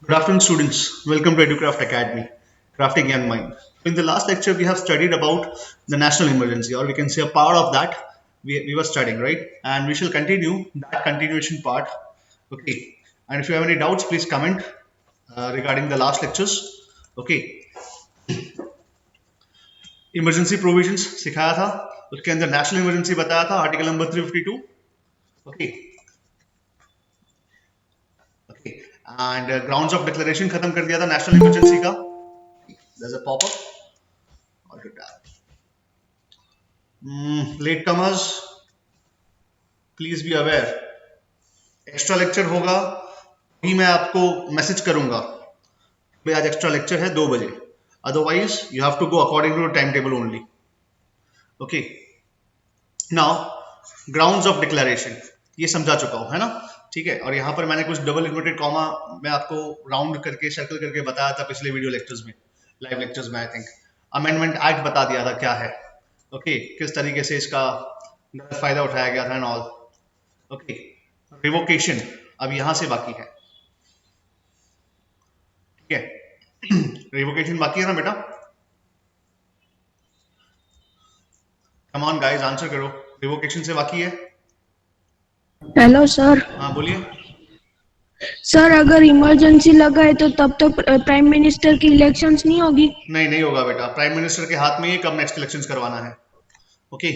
Good afternoon, students. Welcome to EduCraft Academy, Crafting Young Mind. In the last lecture, we have studied about the national emergency, or we can say a part of that we were studying, right? And we shall continue that continuation part. Okay. And if you have any doubts, please comment regarding the last lectures. Okay. Emergency provisions सिखाया था, उसके अंदर national emergency बताया था, article number 352. Okay. Okay. And grounds of declaration खत्म कर दिया था नेशनल इमरजेंसी का. There's a pop-up. Alter tab. Late comers please be aware, extra lecture होगा भी मैं आपको मैसेज करूंगा भाई आज एक्स्ट्रा लेक्चर है 2 बजे. Otherwise you have to go according to time table only. Okay. Now grounds of declaration ये समझा चुका हूं, है ना? ठीक है. और यहां पर मैंने कुछ डबल इन्वर्टेड कॉमा मैं आपको राउंड करके सर्कल करके बताया था पिछले वीडियो लेक्चर्स में, लाइव लेक्चर्स में. आई थिंक अमेंडमेंट एक्ट बता दिया था क्या है. ओके. किस तरीके से इसका फायदा उठाया गया था एंड ऑल. ओके. रिवोकेशन अब यहां से बाकी है. ठीक है. रिवोकेशन बाकी है ना बेटा? कम ऑन गाइस, आंसर करो. रिवोकेशन से बाकी है? Hello sir. हाँ बोलिए. सर अगर इमरजेंसी लगा है तो तब तो प्राइम मिनिस्टर की इलेक्शंस नहीं होगी. नहीं होगा बेटा. प्राइम मिनिस्टर के हाथ में ही कब नेक्स्ट इलेक्शंस करवाना है. ओके.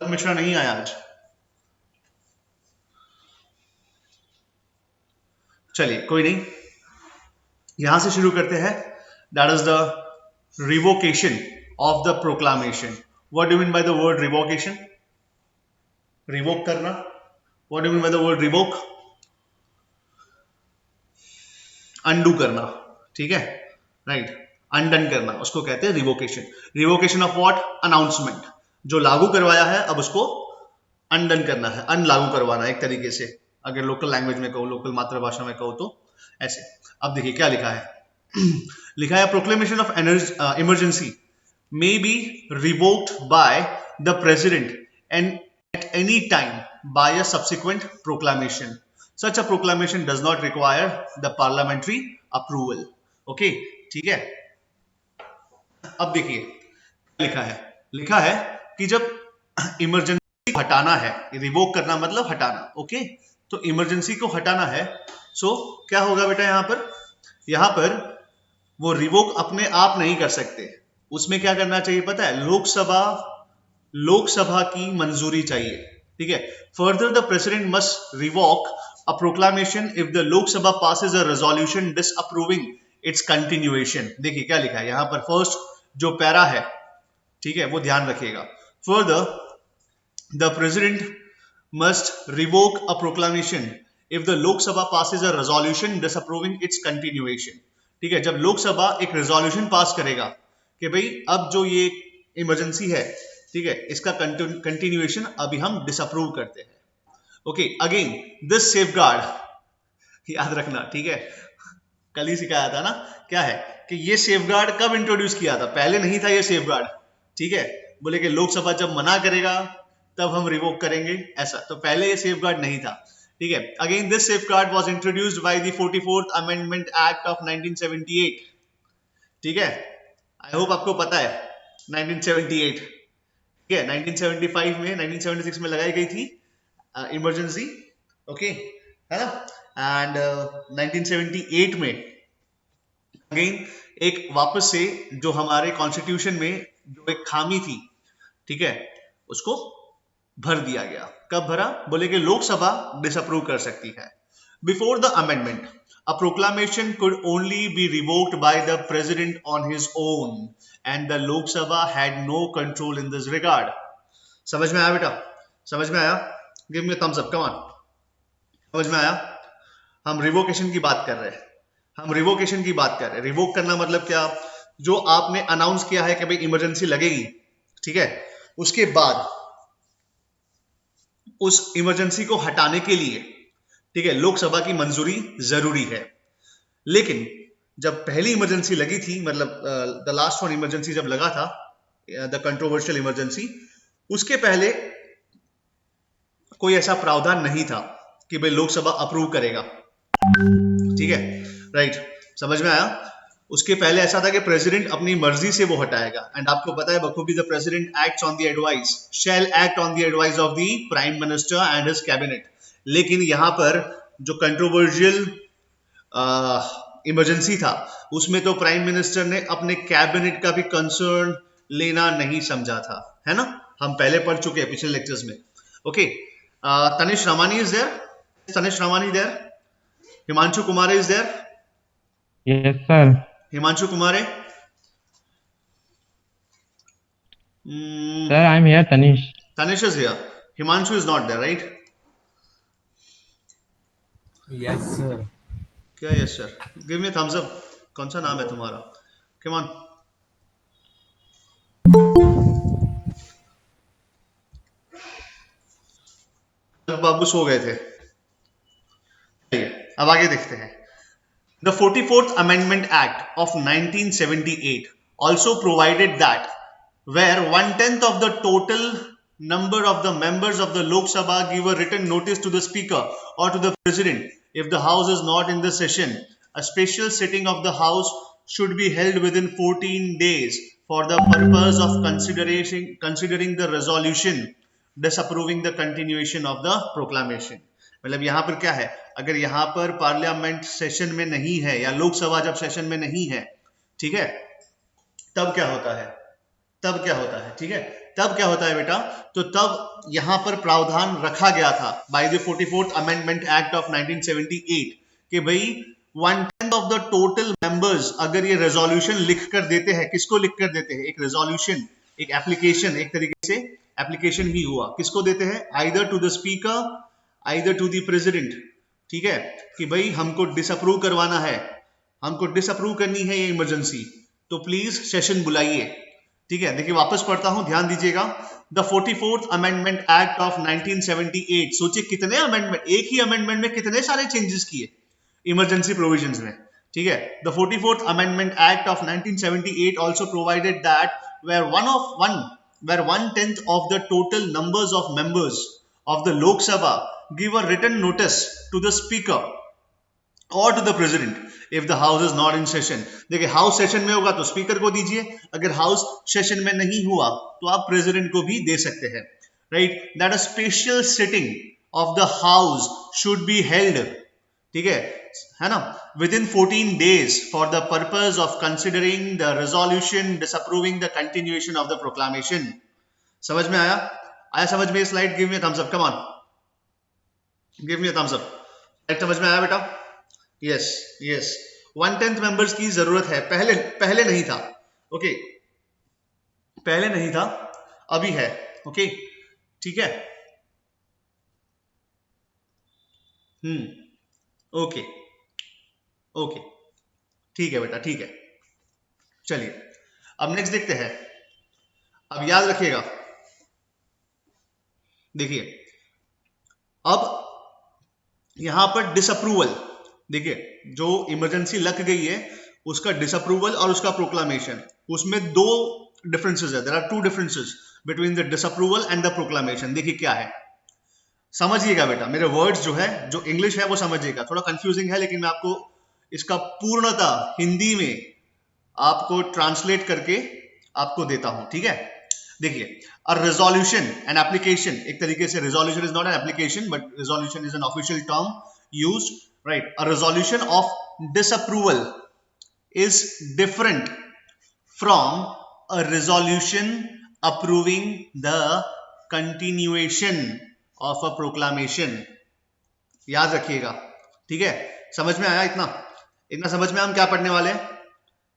मिश्रा नहीं आया आज. चलिए कोई नहीं, यहां से शुरू करते हैं. That is the revocation of the proclamation. What do mean by the word revocation? Revoke करना. What do mean by the word revoke? Undo करना. ठीक है. राइट. अनडन करना उसको कहते हैं revocation. Revocation of what? Announcement. जो लागू करवाया है अब उसको अनडन करना है, अनलागू करवाना एक तरीके से, अगर लोकल लैंग्वेज में कहो, लोकल मातृभाषा में कहो तो ऐसे. अब देखिए क्या लिखा है. लिखा है proclamation of emergency may be revoked by the president and at any time by a subsequent proclamation. Such a proclamation does not require the parliamentary approval. Okay, ठीक है. अब देखिए लिखा है. लिखा है कि जब इमरजेंसी हटाना है, रिवोक करना मतलब हटाना. ओके. तो इमरजेंसी को हटाना है. सो क्या होगा बेटा यहां पर वो रिवोक अपने आप नहीं कर सकते. उसमें क्या करना चाहिए पता है? लोकसभा की मंजूरी चाहिए. ठीक है. Further the president must revoke a proclamation if the Lok Sabha passes a resolution disapproving it's continuation. देखिए क्या लिखा है यहां पर. फर्स्ट जो पैरा है, ठीक है, वो ध्यान रखिएगा. Further the president must revoke a proclamation if the Lok Sabha passes a resolution disapproving it's continuation. ठीक है. जब लोकसभा एक रेजोल्यूशन पास करेगा कि भाई अब जो ये इमरजेंसी है, ठीक है, इसका कंटिन्यूएशन अभी हम डिसअप्रूव करते हैं. ओके. अगेन दिस सेफगार्ड याद रखना. ठीक है. कल ही सिखाया था ना. क्या है कि ये सेफगार्ड कब इंट्रोड्यूस किया था? पहले नहीं था ये सेफगार्ड. ठीक है. बोले कि लोकसभा जब मना करेगा तब हम रिवोक करेंगे, ऐसा. तो पहले ये सेफगार्ड नहीं था. ठीक है. Again this safeguard was introduced by the 44th amendment act of 1978. ठीक है. आई होप आपको पता है 1978. ठीक है. 1975 में 1976 में लगाई गई थी इमरजेंसी. ओके, है ना? एंड 1978 में अगेन एक वापस से जो हमारे कॉन्स्टिट्यूशन में जो एक खामी थी, ठीक है, उसको भर दिया गया. कब भरा? बोले कि लोकसभा डिसअप्रूव कर सकती है. Before the amendment a proclamation could only be revoked by the president on his own and the Lok Sabha had no control in this regard. समझ में आया बेटा? समझ में आया? Give me thumbs up, come on. समझ में आया? हम रिवोकेशन की बात कर रहे हैं. हम रिवोकेशन की बात कर रहे हैं. रिवोक करना मतलब क्या? जो आपने अनाउंस किया है कि भाई इमरजेंसी लगेगी, ठीक है, उसके बाद उस इमरजेंसी को हटाने के लिए, ठीक है, लोकसभा की मंजूरी जरूरी है. लेकिन जब पहली इमरजेंसी लगी थी, मतलब द लास्ट वन इमरजेंसी जब लगा था, द कंट्रोवर्शियल इमरजेंसी, उसके पहले कोई ऐसा प्रावधान नहीं था कि भाई लोकसभा अप्रूव करेगा, ठीक है, राइट, समझ में आया। उसके पहले ऐसा था कि प्रेसिडेंट अपनी मर्जी से वो हटाएगा, एंड आपको पता है बखूबी, the president acts on the advice, shall act on the advice of the prime minister and his cabinet. लेकिन यहां पर जो कंट्रोवर्शियल इमरजेंसी था उसमें तो प्राइम मिनिस्टर ने अपने कैबिनेट का भी कंसर्न लेना नहीं समझा था, है ना, हम पहले पढ़ चुके हैं पिछले लेक्चर्स में। Okay, Tanish Ramani is there, Tanish Ramani there, Himanshu Kumar is there, Yes, sir. Himanshu Kumar, Sir, I'm here, Tanish. Tanish is here, Himanshu is not there, right? Yes, sir. क्या yes sir, give me thumbs up, कौन सा नाम है तुम्हारा, कम ऑन। बाबू सो गए थे, अब आगे देखते हैं। The 44th Amendment Act of 1978 also provided that where 1/10 of the total number of the members of the Lok Sabha give a written notice to the Speaker or to the President if the House is not in the session, a special sitting of the House should be held within 14 days for the purpose of considering the resolution disapproving the continuation of the proclamation। मतलब यहाँ पर क्या है, अगर यहाँ पर parliament session में नहीं है या लोकसभा जब सेशन में नहीं है, ठीक है, तब क्या होता है, तब क्या होता है, ठीक है, तब क्या होता है बेटा, तो तब यहाँ पर प्रावधान रखा गया था by the 44th amendment act of 1978 कि भाई 1/10 ऑफ द टोटल मेंबर्स अगर ये रेजोल्यूशन लिख कर देते हैं, किसको लिख कर देते हैं, एक रेजोल्यूशन, एक एप्लीकेशन, एक तरीके से एप्लीकेशन ही हुआ, किसको देते हैं, either to the speaker either to the president, ठीक है, कि भाई हमको डिसअप्रूव करवाना है, हमको डिसअप्रूव करनी है ये इमरजेंसी, तो प्लीज सेशन बुलाइए, ठीक है। देखिए वापस पढ़ता हूं, ध्यान दीजिएगा, the 44th amendment act of 1978, सोचिए कितने अमेंडमेंट, एक ही अमेंडमेंट में कितने सारे चेंजेस किए इमरजेंसी प्रोविजंस में, ठीक है। The 44th amendment act of 1978 also provided that where 1/10 of the total numbers of members of the Lok Sabha give a written notice to the Speaker or to the President if the House is not in session। देखिए house session में होगा तो speaker को दीजिए, अगर house session में नहीं हुआ तो आप प्रेसिडेंट को भी दे सकते हैं, right, that a special sitting of the house should be held, ठीक है ना, within 14 days for the purpose of considering the resolution disapproving the continuation of the proclamation। समझ में आया, आया समझ में, slide, give me thumbs up, come on, give me thumbs up, समझ में आया बेटा, यस यस, 1/10 मेंबर्स की जरूरत है, पहले नहीं था, ओके, पहले नहीं था, अभी है, ओके, ठीक है, ओके ओके, ठीक है बेटा, ठीक है, चलिए अब नेक्स्ट देखते हैं। अब याद रखिएगा, देखिए अब यहां पर डिसअप्रूवल, देखिए जो इमरजेंसी लग गई है उसका डिसअप्रूवल और उसका प्रोक्लामेशन, उसमें दो डिफरेंसेस है, there are 2 differences between the disapproval and the proclamation. देखिए क्या है, समझिएगा बेटा, मेरे वर्ड्स जो है, जो इंग्लिश है वो समझिएगा, थोड़ा कंफ्यूजिंग है लेकिन मैं आपको इसका पूर्णता हिंदी में आपको ट्रांसलेट करके आपको देता हूं, ठीक है। देखिए, अ रेजोल्यूशन एन एप्लीकेशन, एक तरीके से resolution is not an application but resolution is an official term used, right. A resolution of disapproval is different from a resolution approving the continuation of a proclamation, याद रखिएगा, ठीक है। समझ में आया, इतना समझ में हम क्या पढ़ने वाले हैं,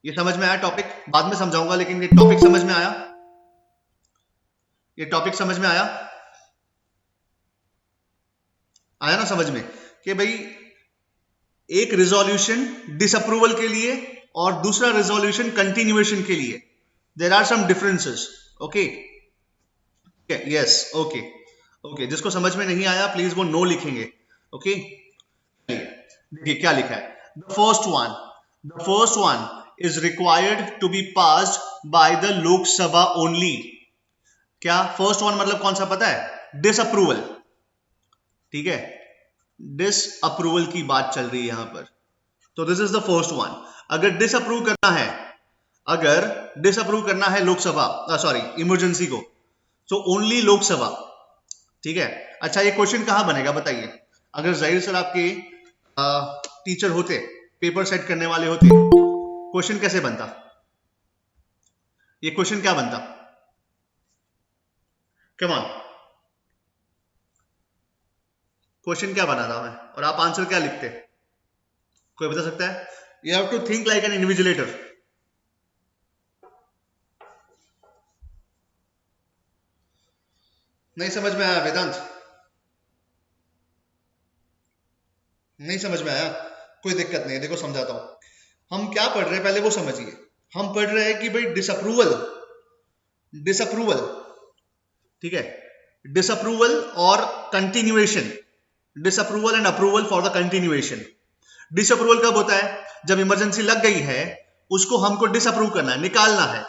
ये समझ में आया, टॉपिक बाद में समझाऊंगा लेकिन ये टॉपिक समझ में आया, ये टॉपिक समझ में आया, आया ना समझ में, कि भाई एक रिजोल्यूशन डिसअप्रूवल के लिए और दूसरा रिजोल्यूशन कंटिन्यूएशन के लिए, there are some differences, okay, yes, okay okay, जिसको समझ में नहीं आया प्लीज वो नो लिखेंगे, ओके। देखिए क्या लिखा है, the first one is required to be passed by the Lok Sabha only. क्या फर्स्ट वन मतलब कौन सा पता है? डिसअप्रूवल. ठीक है, डिसअप्रूवल की बात चल रही है यहां पर. तो this is the first one. अगर डिसअप्रूव करना है लोकसभा, सॉरी इमरजेंसी को, तो ओनली लोकसभा. ठीक है. अच्छा, ये क्वेश्चन कहां बनेगा बताइए? अगर जाहिर सर आपके टीचर होते, पेपर सेट करने वाले होते, क्वेश्चन कैसे बनता? ये क्वेश्चन क्या बनता? कम ऑन, क्वेश्चन क्या बनाता मैं, और आप आंसर क्या लिखते? कोई बता सकता है? You have to think like an invigilator. नहीं समझ में आया वेदांत? नहीं समझ में आया? कोई दिक्कत नहीं है, देखो समझाता हूं. हम क्या पढ़ रहे हैं पहले वो समझिए. हम पढ़ रहे हैं कि भाई डिसअप्रूवल, ठीक है, डिसअप्रूवल और continuation, disapproval and approval for the continuation. Disapproval कब होता है? जब इमरजेंसी लग गई है, उसको हमको डिसअप्रूव करना है, निकालना है.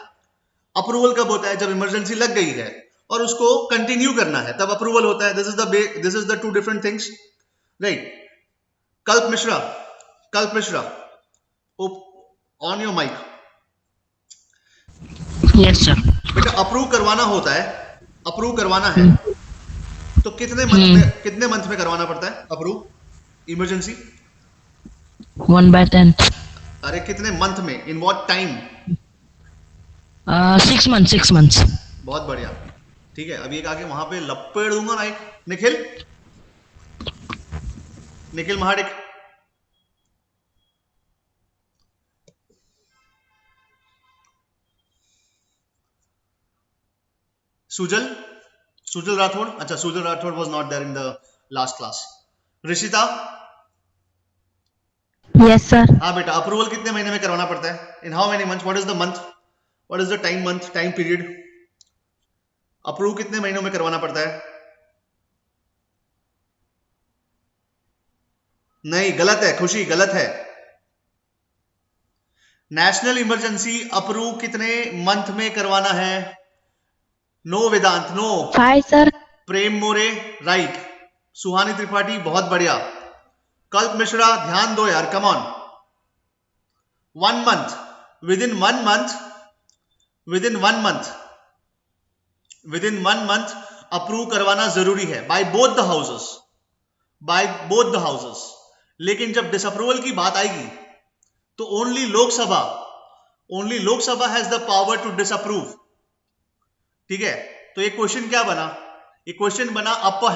अप्रूवल कब होता है? जब इमरजेंसी लग गई है और उसको कंटिन्यू करना है, तब अप्रूवल होता है. This is the two different things, right? Kalp Mishra, on your mic. Yes sir. बेटा, अप्रूव करवाना होता है, अप्रूव करवाना है तो कितने मंथ में करवाना पड़ता है अप्रूव इमरजेंसी? 1/10. अरे कितने मंथ में, in what time? 6 months. 6 months. बहुत बढ़िया. ठीक है, अभी एक आगे वहां पे लपेट दूंगा ना एक. निखिल महाडिक. सुजल राठौड़. अच्छा, Sujal Rathore was not there in the last class. Rishita. Yes sir. हाँ बेटा, अप्रूवल कितने महीने में करवाना पड़ता है? In how many months? What is the month? What is the time period? Approve कितने महीनों में करवाना पड़ता है? नहीं, गलत है खुशी, गलत है. नेशनल इमरजेंसी अप्रूव कितने मंथ में करवाना है? नो वेदांत, नो. 5 sir. प्रेम मोरे, राइट. सुहानी त्रिपाठी, बहुत बढ़िया. कल्प मिश्रा, ध्यान दो यार, come on. 1 month, within one month approve करवाना जरूरी है बाय बोथ द हाउसेस. लेकिन जब डिसअप्रूवल की बात आएगी तो only Lok Sabha has the power to disapprove. ठीक है, तो ये क्वेश्चन क्या बना? ये क्वेश्चन बना upper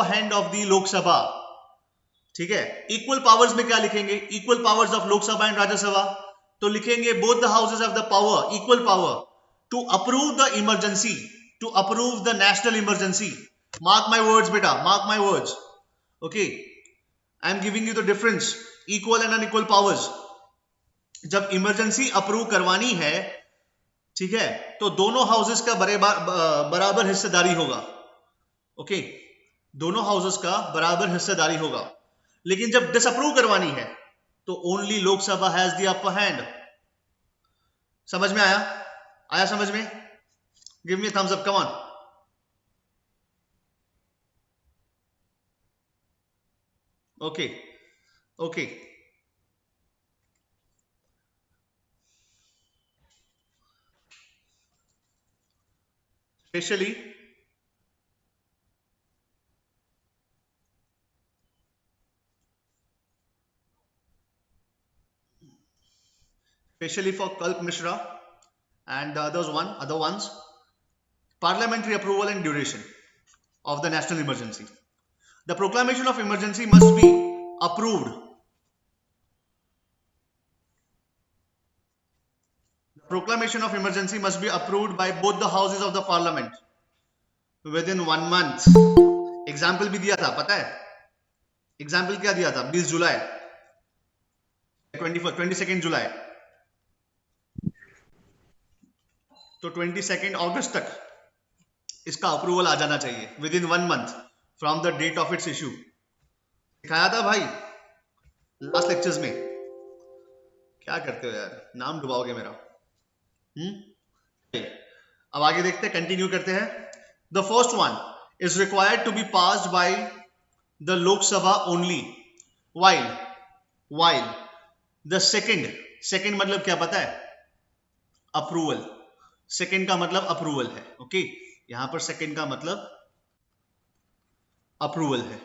hand of the Lok Sabha. ठीक है, इक्वल पावर्स में क्या लिखेंगे? Equal powers of Lok Sabha and Rajya Sabha. तो लिखेंगे both the houses have the power, equal power to approve the emergency, to approve the national emergency. Mark my words बेटा, mark my words. Okay, I am giving you the difference, equal and unequal powers. जब emergency approve करवानी है, ठीक है, तो दोनों houses का बराबर हिस्सेदारी होगा. ओके, दोनों हाउसेस का बराबर हिस्सेदारी होगा. लेकिन जब डिसअप्रूव करवानी है तो only Lok Sabha has the upper hand. समझ में आया समझ में? Give me thumbs up, come on. Okay. Especially for Kalp Mishra and the other ones, parliamentary approval and duration of the national emergency. The proclamation of emergency must be approved. The proclamation of emergency must be approved by both the houses of the parliament within 1 month. Example भी दिया था, पता है example क्या दिया था? 20 जुलाई, 22 जुलाई, तो 22 अगस्त तक इसका अप्रूवल आ जाना चाहिए within 1 month from the date of its issue. दिखाया था भाई लास्ट लेक्चर्स में. क्या करते हो यार, नाम डुबाओगे मेरा। अब आगे देखते हैं, कंटिन्यू करते हैं। The first one is required to be passed by the Lok Sabha only while the second मतलब क्या पता है? अप्रूवल। सेकेंड का मतलब अप्रूवल है। ओके, यहां पर सेकेंड का मतलब अप्रूवल है,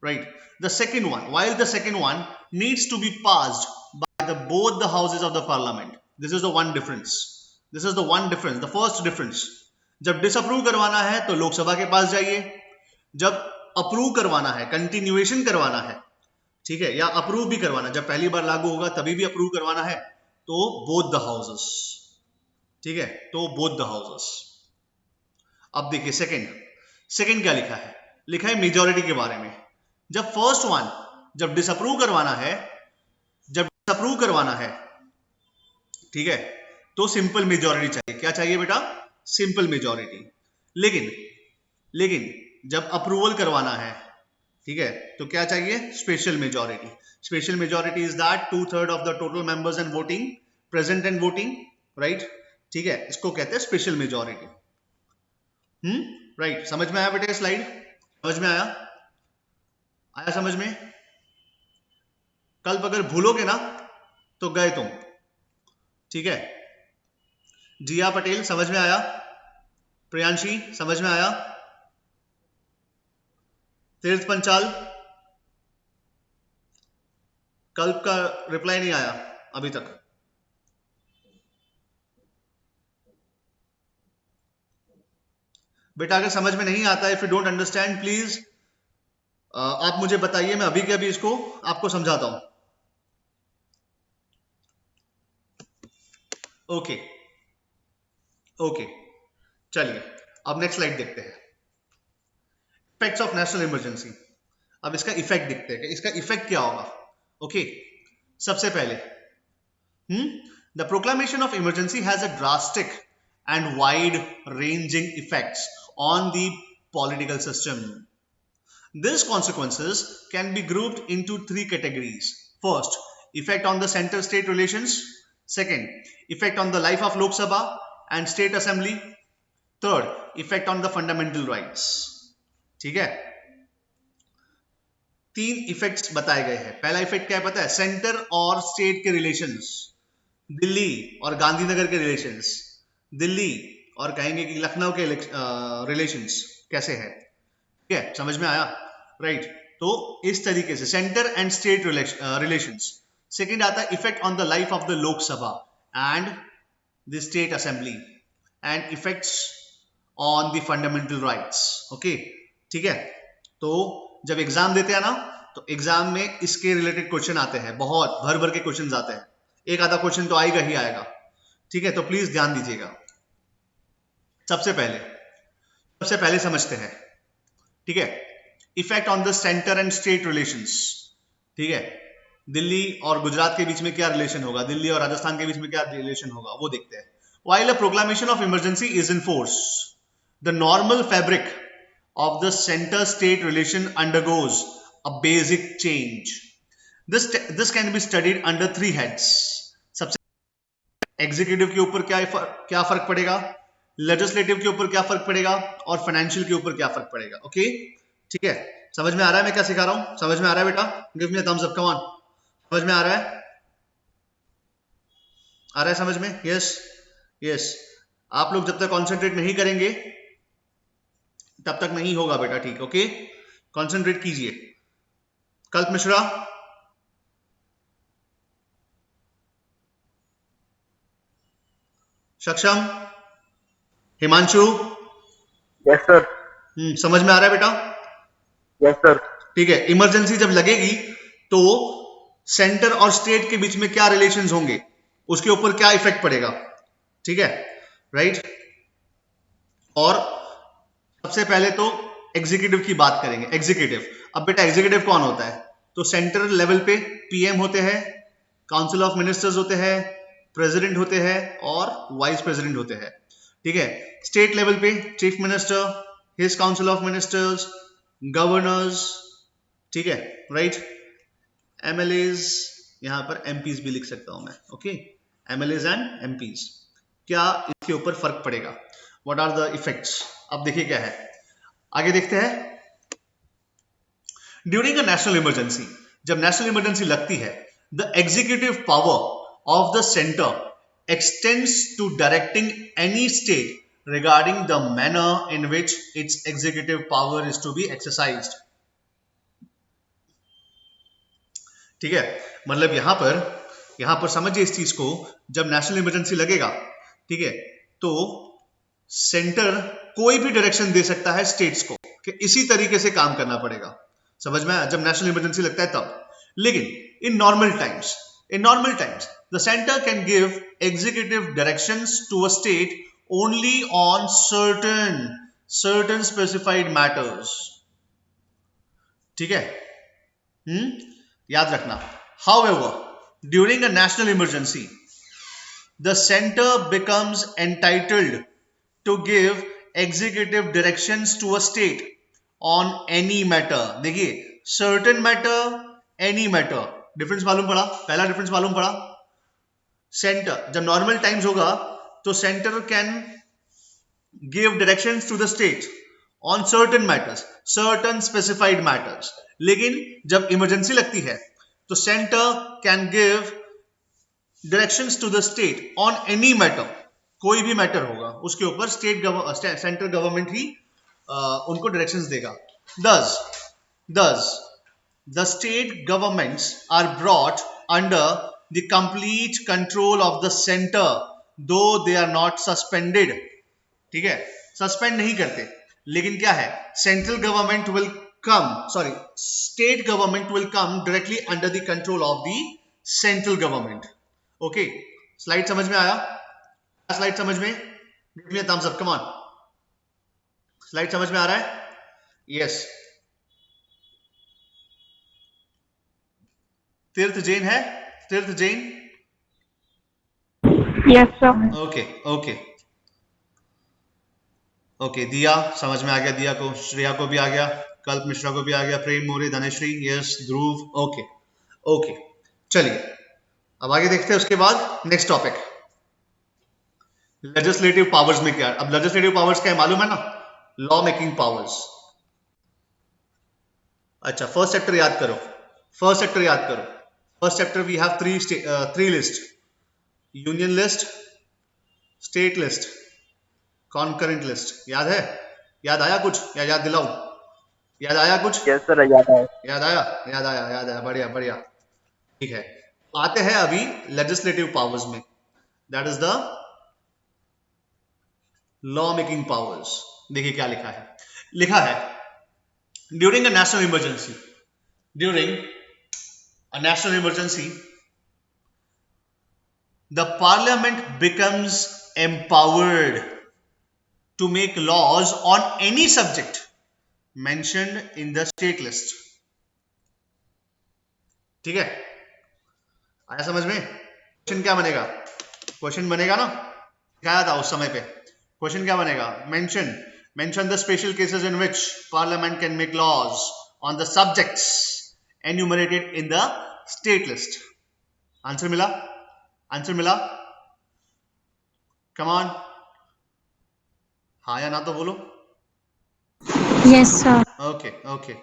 right. The second one, while the second one needs to be passed by both the houses of the parliament. This is the one difference. The first difference. जब disapprove करवाना है तो लोकसभा के पास जाइए, जब अप्रूव करवाना है, कंटिन्यूएशन करवाना है, ठीक है, या अप्रूव भी करवाना, जब पहली बार लागू होगा तभी भी अप्रूव करवाना है, तो बोथ द हाउसेस, ठीक है, तो बोथ द हाउसेस। अब देखिए सेकंड क्या लिखा है? लिखा है मेजॉरिटी के बारे में। जब फर्स्ट वन, जब डिसअप्रूव करवाना है, ठीक है, तो सिंपल मेजॉरिटी चाहिए। क्या चाहिए बेटा? Simple majority. लेकिन जब अप्रूवल करवाना है, ठीक है, तो क्या चाहिए? Special majority. Special majority is that 2/3 of the total members and voting present and voting, right, ठीक है, इसको कहते हैं स्पेशल मेजॉरिटी। राइट, समझ में आया बेटा? स्लाइड समझ में आया समझ में? कल अगर भूलोगे ना तो गए तुम, ठीक है। जिया पटेल समझ में आया? प्रियांशी समझ में आया? तीर्थ पंचाल, कल्प का रिप्लाई नहीं आया अभी तक। बेटा अगर समझ में नहीं आता, if you don't understand please आप मुझे बताइए, मैं अभी के अभी इसको आपको समझाता हूं। ओके, चलिए अब नेक्स्ट स्लाइड देखते हैं। Effects of national emergency. अब इसका इफेक्ट देखते हैं कि इसका इफेक्ट क्या होगा। ओके, सबसे पहले the proclamation of emergency has a drastic and wide ranging effects on the political system. These consequences can be grouped into 3 categories. First, effect on the center-state relations. Second, effect on the life of Lok Sabha and State Assembly. Third, effect on the fundamental rights. ठीक है, 3 effects बताए गए हैं। पहला effect क्या है पता है? सेंटर और स्टेट के रिलेशंस, दिल्ली और गांधीनगर के रिलेशंस, दिल्ली और कहेंगे कि लखनऊ के रिलेशंस कैसे है, ठीक है, समझ में आया, राइट। तो इस तरीके से centre and state relations. Second आता है effect on the life of the Lok Sabha and the state assembly and effects on the fundamental rights. Okay, ठीक है। तो जब एग्जाम देते हैं ना, तो एग्जाम में इसके रिलेटेड क्वेश्चन आते हैं, बहुत भर भर के क्वेश्चन आते हैं, एक आधा क्वेश्चन तो आएगा ही आएगा, ठीक है, तो प्लीज ध्यान दीजिएगा। सबसे पहले समझते हैं, ठीक है, effect on the centre and state relations, ठीक है, दिल्ली और गुजरात के बीच में क्या रिलेशन होगा, दिल्ली और राजस्थान के बीच में क्या रिलेशन होगा, वो देखते हैं। While a proclamation of emergency is in force, the normal fabric of the center-state relation undergoes a basic change. This can be studied under 3 heads. सबसे एग्जीक्यूटिव के ऊपर क्या फर्क पड़ेगा, लेजिस्लेटिव के ऊपर क्या फर्क पड़ेगा, और फाइनेंशियल के ऊपर क्या फर्क पड़ेगा। ओके, ठीक है, समझ में आ रहा है मैं क्या सिखा रहा हूं? समझ में आ रहा है बेटा? Give me a thumbs up, come on. समझ में आ रहा है समझ में? यस। आप लोग जब तक कॉन्सेंट्रेट नहीं करेंगे तब तक नहीं होगा बेटा, ठीक? ओके, कॉन्सेंट्रेट कीजिए। कल्प मिश्रा, सक्षम, हिमांशु, यस सर। समझ में आ रहा है बेटा? Yes sir. ठीक है, इमरजेंसी जब लगेगी तो सेंटर और स्टेट के बीच में क्या रिलेशंस होंगे, उसके ऊपर क्या इफेक्ट पड़ेगा, ठीक है, राइट। और सबसे पहले तो एग्जीक्यूटिव की बात करेंगे। एग्जीक्यूटिव, अब बेटा एग्जीक्यूटिव कौन होता है? तो सेंट्रल लेवल पे पीएम होते हैं, काउंसिल ऑफ मिनिस्टर्स होते हैं, प्रेसिडेंट होते हैं और वाइस प्रेसिडेंट होते हैं, ठीक है। स्टेट लेवल पे chief minister, his council of ministers, governors, ठीक है, राइट, एमएलएज, यहां पर एमपीज भी लिख सकता हूं मैं, ओके, एमएलएज एंड एमपीज। क्या इसके ऊपर फर्क पड़ेगा, व्हाट आर द इफेक्ट्स? अब देखिए क्या है, आगे देखते हैं। ड्यूरिंग अ नेशनल इमरजेंसी, जब नेशनल इमरजेंसी लगती है, the executive power of the centre extends to directing any state regarding the manner in which its executive power is to be exercised। ठीक है, मतलब यहां पर समझिए इस चीज को, जब नेशनल इमरजेंसी लगेगा, ठीक है, तो सेंटर कोई भी डायरेक्शन दे सकता है स्टेट्स को कि इसी तरीके से काम करना पड़ेगा। समझ में आया? जब नेशनल इमरजेंसी लगता है तब। लेकिन in normal times the centre can give executive directions to a state only on certain specified matters। ठीक है, याद रखना। However, during a national emergency, the center becomes entitled to give executive directions to a state on any matter। देखिए, certain matter, any matter, difference मालूम पड़ा? पहला difference मालूम पड़ा? सेंटर जब नॉर्मल टाइम्स होगा तो centre can give directions to the state on certain matters, certain specified matters. लेकिन जब इमरजेंसी लगती है तो centre can give directions to the state on any matter, कोई भी मैटर होगा उसके ऊपर सेंट्रल गवर्नमेंट ही उनको डायरेक्शंस देगा। thus the state governments are brought under the complete control of the center though they are not suspended। ठीक है, suspend नहीं करते, लेकिन क्या है, state government will come directly under the control of the central government. Okay, slide समझ में आया? स्लाइड समझ में? Give me a thumbs up, come on. Slide समझ में आ रहा है? यस। तीर्थ जैन है? तीर्थ जैन? Yes sir. ओके, दिया समझ में आ गया, दिया को, श्रेया को भी आ गया, कल्प मिश्रा को भी आ गया, प्रेम मोरे, धनश्री, यस, ध्रुव, ओके। चलिए अब आगे देखते हैं। उसके बाद नेक्स्ट टॉपिक, लेजिस्लेटिव पावर्स में क्या। अब लेजिस्लेटिव पावर्स क्या है मालूम है ना? Law making powers. अच्छा, फर्स्ट सेक्टर याद करो। First sector we have three list, union list, state list, concurrent list. याद है? याद आया कुछ या याद दिलाऊं? याद आया कुछ? यस सर, याद आया। याद आया, बढ़िया। ठीक है, आते हैं अभी लेजिस्लेटिव पावर्स में, that is the law making powers. देखिए क्या लिखा है, during a national emergency the parliament becomes empowered to make laws on any subject mentioned in the state list। ठीक है, आया समझ में? क्वेश्चन क्या बनेगा? क्वेश्चन बनेगा ना, दिखाया था उस समय पे। क्वेश्चन क्या बनेगा? mention the special cases in which parliament can make laws on the subjects enumerated in the state list। Answer मिला? कम ऑन, हाँ या ना तो बोलो। Yes sir. ओके,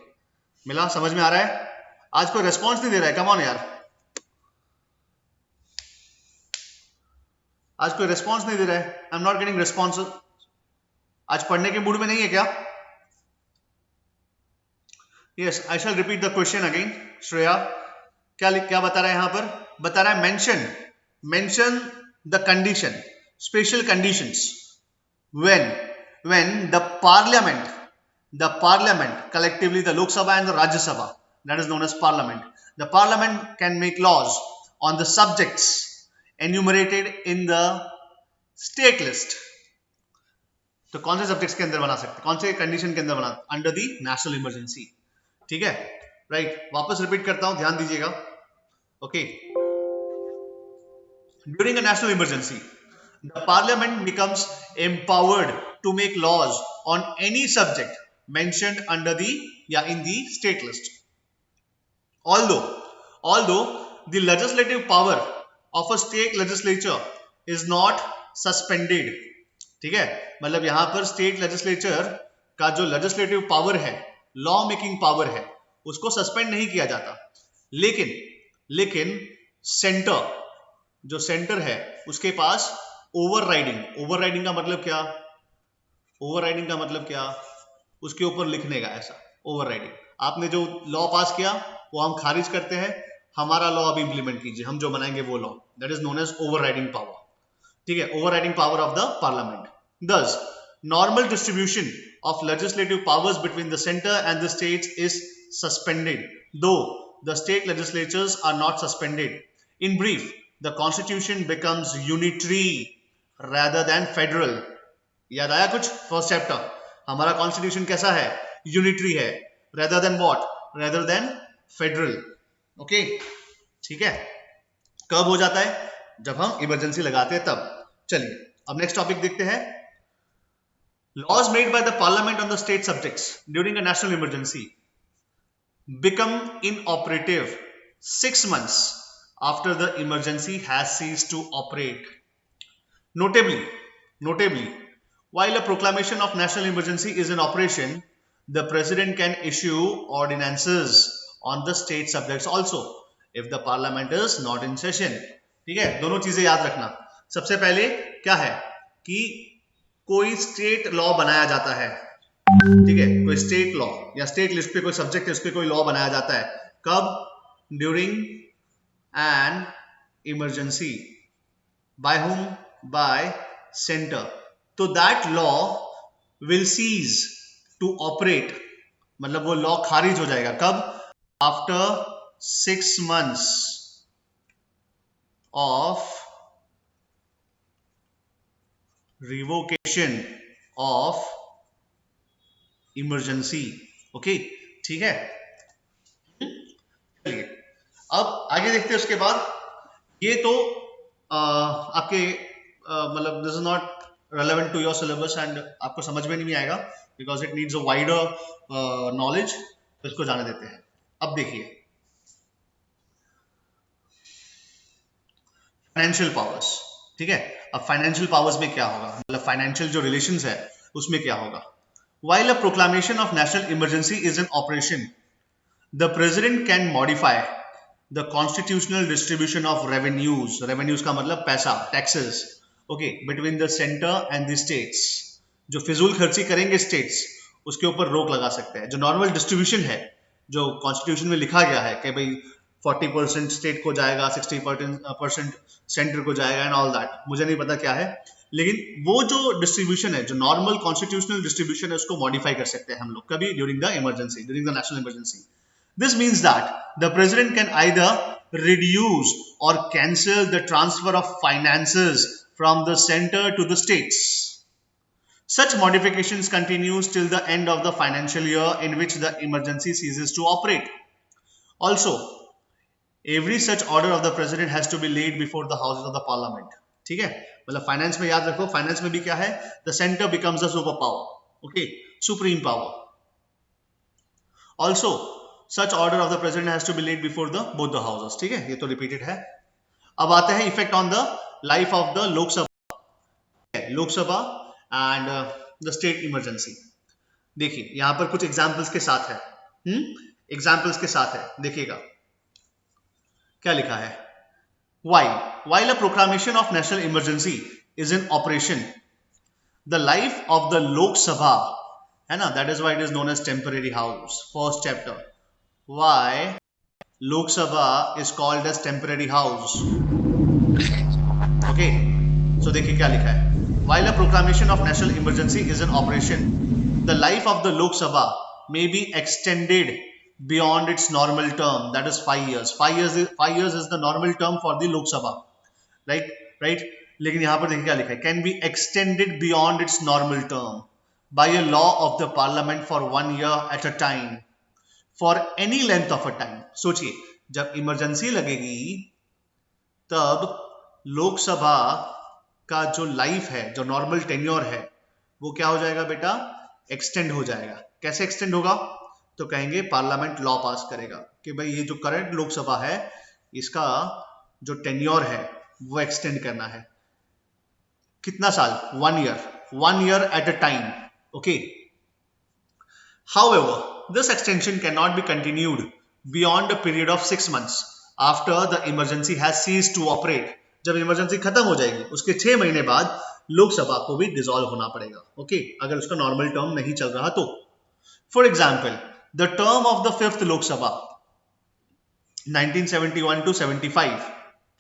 मिला? समझ में आ रहा है? आज कोई रेस्पॉन्स नहीं दे रहा है, कम ऑन यार, आज कोई रेस्पॉन्स नहीं दे रहा है। I am not getting response. आज पढ़ने के मूड में नहीं है क्या? Yes, I shall repeat the question again. Shreya क्या बता रहा है? यहां पर बता रहा है mention the special conditions when the parliament collectively, the Lok Sabha and the Rajya Sabha, that is known as parliament, the parliament can make laws on the subjects enumerated in the state list। तो कौन से subjects के अंदर बना सकते, कौन से condition के अंदर बना? Under the national emergency. ठीक है, राइट। वापस रिपीट करता हूं, ध्यान दीजिएगा। Okay, during a national emergency, the parliament becomes empowered to make laws on any subject mentioned in the state list, although the legislative power of a state legislature is not suspended. ठीक है, मतलब यहां पर state legislature का जो legislative power है, law making power है, उसको सस्पेंड नहीं किया जाता। लेकिन सेंटर, जो सेंटर है उसके पास ओवरराइडिंग का मतलब क्या? ओवरराइडिंग का मतलब क्या? उसके ऊपर लिखने का, ऐसा ओवरराइडिंग। आपने जो लॉ पास किया वो हम खारिज करते हैं, हमारा लॉ अभी इंप्लीमेंट कीजिए, हम जो बनाएंगे वो law, that is known as overriding power. ठीक है, overriding power of the parliament. Thus, normal distribution of legislative powers between the center and the states is suspended, though the state legislatures are not suspended. In brief, the constitution becomes unitary rather than federal. याद आया कुछ? First chapter हमारा constitution कैसा है? Unitary है, rather than what? rather than federal. Okay, ठीक है। कब हो जाता है? जब हम इमरजेंसी लगाते हैं तब। चलिए अब नेक्स्ट टॉपिक देखते हैं। Laws made by the parliament on the state subjects during a national emergency become inoperative 6 months after the emergency has ceased to operate. Notably, while a proclamation of national emergency is in operation, the president can issue ordinances on the state subjects also if the parliament is not in session. ठीक है, दोनों चीजें याद रखना। सबसे पहले क्या है कि कोई स्टेट लॉ बनाया जाता है, ठीक है, कोई स्टेट लॉ या स्टेट लिस्ट पे कोई सब्जेक्ट है, उस पे कोई लॉ बनाया जाता है। कब? During an emergency. By whom? By centre. तो that law will cease to operate, मतलब वो लॉ खारिज हो जाएगा। कब? After 6 months of revocation of emergency. Okay, ठीक है। चलिए अब आगे देखते हैं। उसके बाद ये तो आपके मतलब this is not relevant to your syllabus and आपको समझ में नहीं आएगा because it needs a wider knowledge, तो इसको जाने देते हैं। अब देखिए फाइनेंशियल पावर्स। ठीक है, अब फाइनेंशियल पावर्स में क्या होगा, मतलब फाइनेंशियल जो रिलेशंस है उसमें क्या होगा। While a proclamation of national emergency is in operation, the president can modify the constitutional distribution of revenues. Revenues का मतलब पैसा, taxes, okay, between the center and the states. जो फिजूल खर्ची करेंगे स्टेट्स, उसके ऊपर रोक लगा सकते हैं। जो नॉर्मल डिस्ट्रीब्यूशन है, जो कॉन्स्टिट्यूशन में लिखा गया है कि भाई 40% स्टेट को जाएगा, 60% सेंटर को जाएगा एंड ऑल दैट, मुझे नहीं पता क्या है, लेकिन वो जो डिस्ट्रीब्यूशन है, जो नॉर्मल कॉन्स्टिट्यूशनल डिस्ट्रीब्यूशन है, उसको मॉडिफाई कर सकते हैं हम लोग कभी during the emergency, during the national emergency. This means that the president can either reduce or cancel the transfer of finances from the centre to the states. Such modifications continues till the end of the financial year in which the emergency ceases to operate. Also, every such order of the president has to be laid before the houses of the parliament. ठीक है, मतलब finance में याद रखो, finance में भी क्या है, the centre becomes the super power, okay, supreme power. Also such order of the president has to be laid before the both the houses. ठीक है, ये तो रिपीटेड है। अब आते हैं effect on the life of the Lok Sabha and the state emergency. देखिए यहां पर कुछ एग्जाम्पल्स के साथ है, एग्जाम्पल्स के साथ है, देखिएगा क्या लिखा है। While a proclamation of national emergency is in operation, the life of the Lok Sabha, है ना, that is why it is known as temporary house. First chapter. Why Lok Sabha is called as temporary house? Okay. So देखिए क्या लिखा है। While a proclamation of national emergency is in operation, the life of the Lok Sabha may be extended beyond its normal term, that is 5 years. 5 years is the normal term for the Lok Sabha, right? लेकिन यहाँ पर देखिए क्या लिखा है, can be extended beyond its normal term by a law of the parliament for 1 year at a time, for any length of a time. सोचिए जब emergency लगेगी तब लोकसभा का जो लाइफ है, जो नॉर्मल टेन्योर है, वो क्या हो जाएगा बेटा, एक्सटेंड हो जाएगा। कैसे एक्सटेंड होगा, तो कहेंगे पार्लियामेंट लॉ पास करेगा कि भाई ये जो करंट लोकसभा है इसका जो टेन्योर है वो एक्सटेंड करना है। कितना साल? 1 year at a time. Okay. However, this extension cannot be continued beyond a period of 6 months after the emergency has ceased to operate. जब इमरजेंसी खत्म हो जाएगी उसके 6 महीने बाद लोकसभा को भी डिसॉल्व होना पड़ेगा। ओके, अगर उसका नॉर्मल टर्म नहीं चल रहा तो। For example, the term of the 5th Lok Sabha 1971 to 75,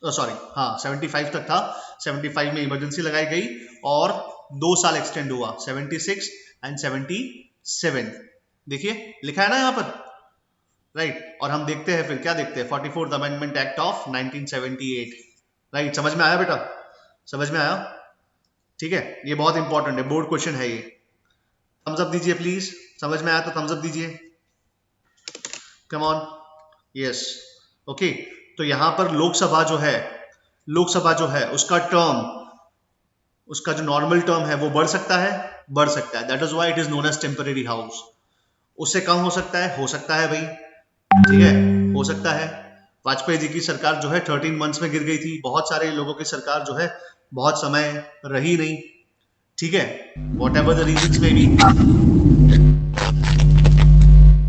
sorry हाँ 75 तक था, 75 में इमरजेंसी लगाई गई और 2 साल एक्सटेंड हुआ, 76 एंड 77। देखिए लिखा है ना यहाँ पर, राइट। और हम देखते हैं फिर क्या देखते हैं, 44th amendment act of 1978, right. समझ में आया बेटा? समझ में आया? ठीक है, ये बहुत इंपॉर्टेंट है, बोर्ड क्वेश्चन है ये। थम्स अप दीजिए प्लीज, समझ में आया तो थम्स अप दीजिए, कम ऑन, यस। ओके, तो यहां पर लोकसभा जो है उसका टर्म, उसका जो नॉर्मल टर्म है वो बढ़ सकता है, that is why it is known as temporary house. उससे कम हो सकता है भाई, ठीक है, हो सकता है। वाजपेयी जी की सरकार जो है 13 मंथ्स में गिर गई थी, बहुत सारे लोगों की सरकार जो है बहुत समय रही नहीं, ठीक है, वॉट एवर द रीजंस में भी,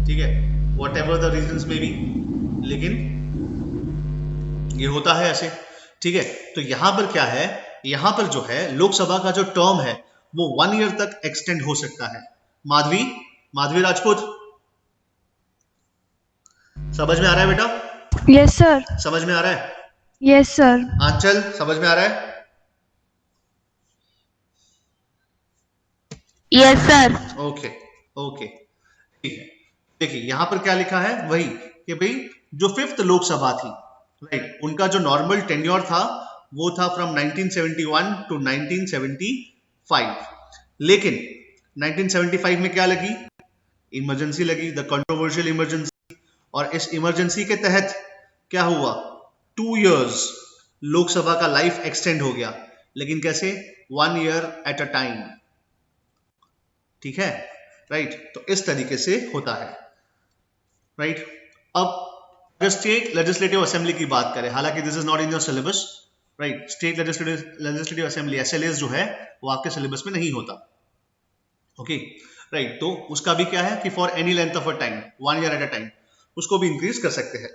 ठीक है, वॉट एवर द रीजंस में भी, लेकिन ये होता है ऐसे, ठीक है। तो यहां पर क्या है, यहां पर जो है लोकसभा का जो टर्म है वो 1 ईयर तक एक्सटेंड हो सकता है। माधवी राजपूत, समझ में आ रहा है बेटा? Yes sir. समझ में आ रहा है? Yes sir. आंचल, समझ में आ रहा है? Yes, sir. ओके, ठीक है। देखिए यहां पर क्या लिखा है, वही कि भाई जो 5th लोकसभा थी, राइट, उनका जो नॉर्मल टेन्योर था वो था फ्रॉम 1971 टू 1975। लेकिन 1975 में क्या लगी? इमरजेंसी लगी, द कंट्रोवर्शियल इमरजेंसी। और इस इमरजेंसी के तहत क्या हुआ, 2 years लोकसभा का लाइफ एक्सटेंड हो गया, लेकिन कैसे? 1 year एट अ टाइम, ठीक है, राइट। तो इस तरीके से होता है, राइट। अब अगर स्टेट लेजिस्लेटिव असेंबली की बात करें, हालांकि this is not in your syllabus, right, state legislative assembly SLS जो है वो आपके सिलेबस में नहीं होता, ओके, राइट। तो उसका भी क्या है कि for any length of a time, 1 year at a time, उसको भी इंक्रीज कर सकते हैं।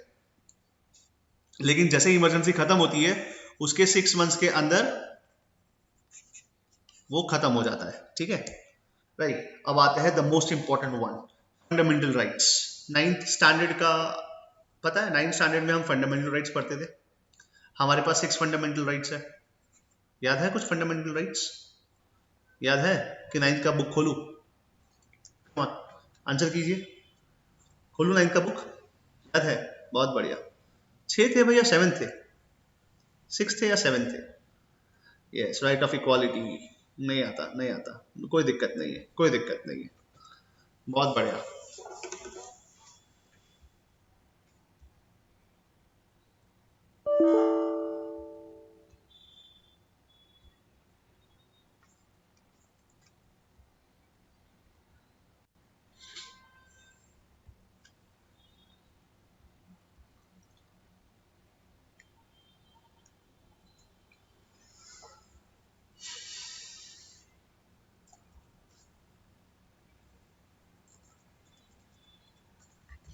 लेकिन जैसे इमरजेंसी खत्म होती है उसके 6 मंथ्स के अंदर वो खत्म हो जाता है, ठीक है, राइट। अब आते हैं the most important one, fundamental rights. 9th standard का पता है, 9th स्टैंडर्ड में हम फंडामेंटल राइट्स पढ़ते थे, हमारे पास 6 फंडामेंटल राइट्स है। याद है कुछ फंडामेंटल राइट्स? याद है कि 9th का बुक खोलूं? आंसर कीजिए, खोलूं 9th का बुक? याद है? बहुत बढ़िया। 6 थे भैया, 7 थे, 6 थे या 7 थे? Yes, right of equality. नहीं आता, कोई दिक्कत नहीं है, बहुत बढ़िया।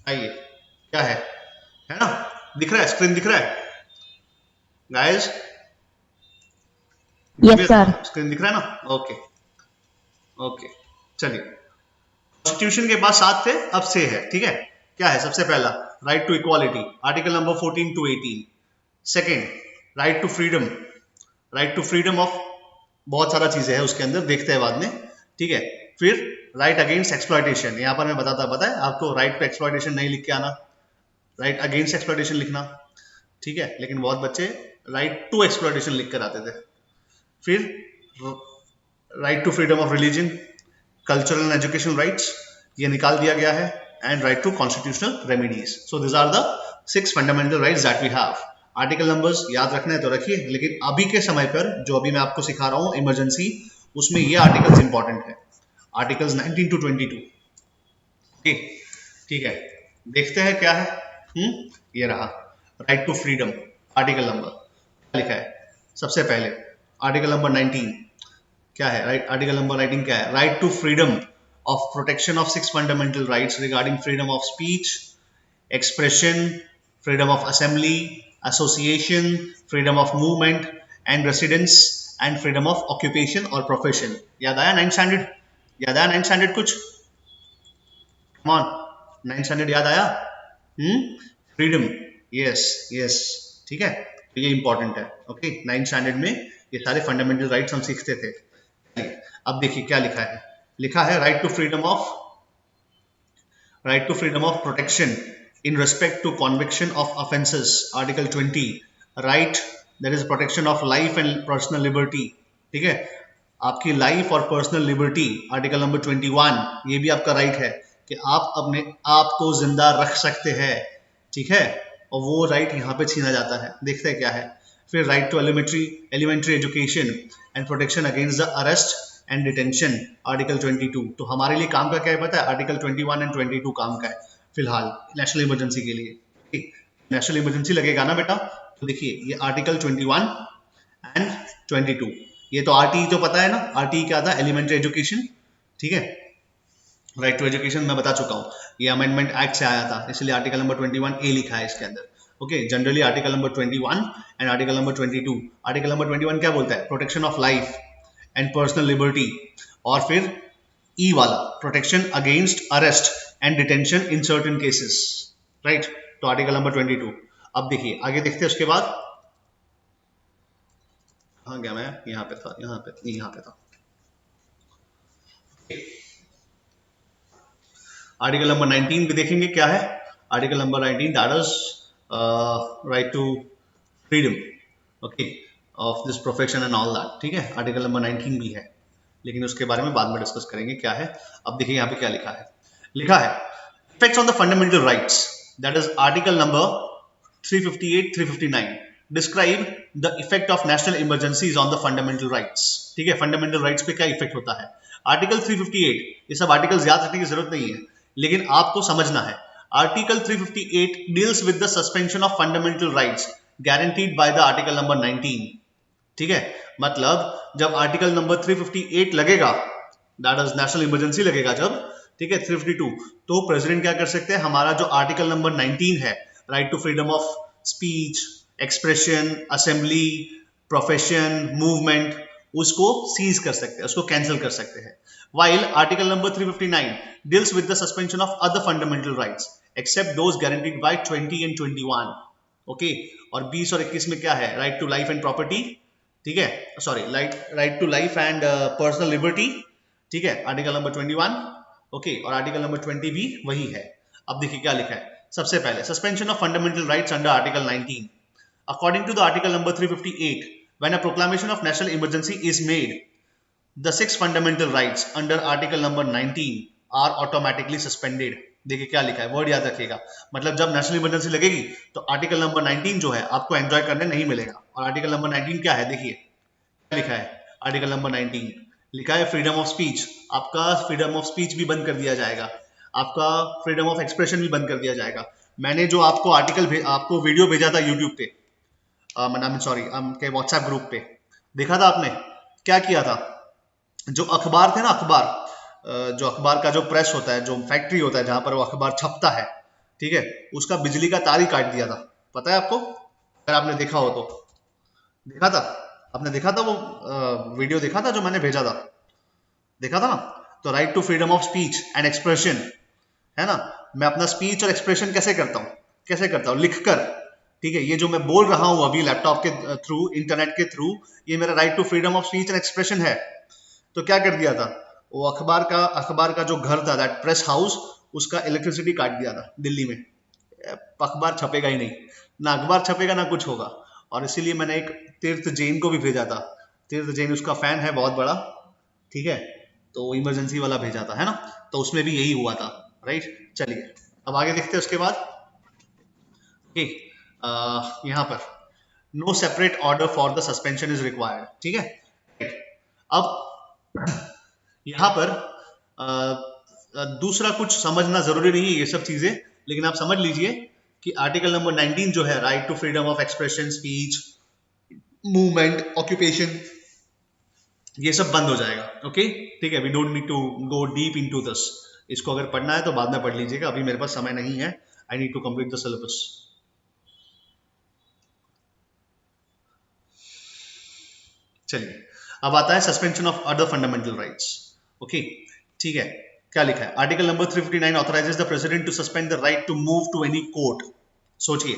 आइए, क्या है ना, दिख रहा है, स्क्रीन दिख रहा है गाइस? Yes, sir. स्क्रीन दिख रहा है ना? ओके, चलिए। कॉन्स्टिट्यूशन के बाद 7 थे, अब 6 है, ठीक है। क्या है? सबसे पहला right to equality, article number 14 to 18। Second, right to freedom of, बहुत सारा चीजें है उसके अंदर, देखते हैं बाद में, ठीक है। फिर राइट अगेंस्ट एक्सप्लॉयटेशन, यहां पर मैं पता है आपको, राइट टू एक्सप्लॉयटेशन नहीं लिख के आना, राइट अगेंस्ट एक्सप्लॉयटेशन लिखना, ठीक है। लेकिन बहुत बच्चे राइट टू एक्सप्लॉयटेशन लिख कर आते थे। फिर right to freedom of religion, cultural and educational rights, ये निकाल दिया गया है, and right to constitutional remedies. So this are the 6 fundamental rights that we have. Article numbers याद रखना है तो रखिए, लेकिन अभी के समय पर जो अभी मैं आपको सिखा रहा हूं इमरजेंसी, उसमें ये आर्टिकल्स इंपॉर्टेंट है, आर्टिकल्स 19 to 22, ठीक है। देखते हैं क्या है, ये रहा right to freedom, article number क्या लिखा है सबसे पहले, आर्टिकल नंबर 19 क्या है, राइट, आर्टिकल नंबर 19 क्या है, right to freedom of protection of 6 fundamental rights regarding freedom of speech, expression, freedom of assembly, association, freedom of movement and residence and freedom of occupation और profession. याद आया 9 standard, याद आया 9 standard कुछ, come on 9 standard याद आया? Freedom, yes yes, ठीक है, तो ये इंपॉर्टेंट है। ओके, 9 स्टैंडर्ड में ये सारे फंडामेंटल राइट्स हम सीखते थे। अब देखिए क्या लिखा है, लिखा है right to freedom of protection in respect to conviction of offences, article 20, right, that is protection of life and personal liberty, ठीक है, आपकी लाइफ और पर्सनल लिबर्टी, आर्टिकल नंबर 21, ये भी आपका राइट है कि आप अपने आप को जिंदा रख सकते हैं, ठीक है, और वो राइट यहाँ पे छीना जाता है। देखते हैं क्या है फिर, right to elementary education and protection against the arrest and detention, article 22। तो हमारे लिए काम का क्या है पता है, आर्टिकल 21 एंड 22 काम का है फिलहाल नेशनल इमरजेंसी के लिए। नेशनल इमरजेंसी लगेगा ना बेटा, तो देखिए ये आर्टिकल 21 एंड 22, ये तो आरटीई तो पता है ना, आरटीई क्या था, एलिमेंट्री एजुकेशन, ठीक है, राइट टू एजुकेशन मैं बता चुका हूँ, ये अमेंडमेंट एक्ट से आया था, इसलिए आर्टिकल नंबर 21A लिखा है इसके अंदर। Okay, generally article number 21 and article number 22। Article number 21 क्या बोलता है, protection of life and personal liberty, और फिर ई वाला protection against arrest and detention in certain cases, right, तो आर्टिकल नंबर 22। अब देखिए आगे देखते हैं उसके बाद, कहाँ गया मैं, यहाँ पे था, यहाँ पे था। आर्टिकल नंबर 19 भी देखेंगे क्या है, article number 19 that is right to freedom, okay, of this profession and all that, ठीक है, आर्टिकल नंबर 19 भी है, लेकिन उसके बारे में बाद में डिस्कस करेंगे क्या है। अब देखिए यहाँ पे क्या लिखा है, लिखा है effects on the fundamental rights, that is article number 358 359 describe the effect of national emergencies on the fundamental rights, ठीक है, फंडामेंटल राइट्स पे क्या इफेक्ट होता है। आर्टिकल 358, ये सब आर्टिकल्स याद रखने की जरूरत नहीं है, लेकिन आपको समझना है, article 358 deals with the suspension of fundamental rights guaranteed by the article number 19, ठीक है, मतलब जब आर्टिकल नंबर 358 लगेगा, दैट इज नेशनल इमरजेंसी लगेगा जब, ठीक है, 352, तो प्रेसिडेंट क्या कर सकते हैं, हमारा जो आर्टिकल नंबर 19 है, right to freedom of speech, expression, assembly, profession, movement, उसको सीज कर सकते हैं, उसको कैंसिल कर सकते हैं। while article number 359 deals with the suspension of other fundamental rights except those guaranteed by 20 and 21, okay, और 20 और 21 में क्या है, right to life and property, ठीक है, sorry, right to life and personal liberty, ठीक है, आर्टिकल नंबर 21, ओके, और आर्टिकल नंबर 20 भी वही है। अब देखिए क्या लिखा है, सबसे पहले suspension of fundamental rights under article 19, according to the article number 358 when a proclamation of national emergency is made, the 6 fundamental rights under article number 19 are automatically suspended। देखिए क्या लिखा है, वर्ड याद रखिएगा, मतलब जब नेशनल इमरजेंसी लगेगी तो आर्टिकल नंबर 19 जो है आपको एंजॉय करने नहीं मिलेगा। और आर्टिकल नंबर 19 क्या है, देखिए क्या लिखा है, आर्टिकल नंबर 19 लिखा है फ्रीडम ऑफ स्पीच, आपका फ्रीडम ऑफ स्पीच भी बंद कर दिया जाएगा, आपका फ्रीडम ऑफ एक्सप्रेशन भी बंद कर दिया जाएगा। मैंने जो आपको आपको वीडियो भेजा था यूट्यूब पे, सॉरी के व्हाट्सएप ग्रुप पे, देखा था आपने, क्या किया था, जो अखबार थे ना, जो अखबार का जो प्रेस होता है, जो फैक्ट्री होता है जहां पर वो अखबार छपता है, ठीक है, उसका बिजली का तार ही काट दिया था, पता है आपको, अगर आपने देखा हो तो, देखा था आपने, देखा था वो वीडियो देखा था जो मैंने भेजा था, देखा था ना। तो right to freedom of speech and expression है ना, मैं अपना स्पीच और एक्सप्रेशन कैसे करता हूँ, लिखकर, ठीक है, ये जो मैं बोल रहा हूँ अभी लैपटॉप के थ्रू, इंटरनेट के थ्रू, ये मेरा right to freedom of speech and expression है। तो क्या कर दिया था, वो अखबार का जो घर था, दैट प्रेस हाउस, उसका इलेक्ट्रिसिटी काट दिया था दिल्ली में, अखबार छपेगा ही नहीं, ना अखबार छपेगा ना कुछ होगा। और इसीलिए मैंने एक तीर्थ जैन को भी भेजा था, तीर्थ जैन उसका फैन है बहुत बड़ा, ठीक है, तो इमरजेंसी वाला भेजा था, है ना, तो उसमें भी यही हुआ था, राइट। चलिए अब आगे देखते हैं उसके बाद, यहाँ पर no separate order for the suspension is required, ठीक है। अब यहाँ पर दूसरा कुछ समझना जरूरी नहीं है ये सब चीजें, लेकिन आप समझ लीजिए कि आर्टिकल नंबर 19 जो है right to freedom of expression, speech, movement, occupation, ये सब बंद हो जाएगा। ओके ठीक है, we don't need to go deep into this. इसको अगर पढ़ना है तो बाद में पढ़ लीजिएगा, अभी मेरे पास समय नहीं है। I need to complete the syllabus. चलिए अब आता है suspension of other fundamental rights. Okay ठीक है, क्या लिखा है? Article number 359 authorises the president to suspend the right to move to any court. सोचिए,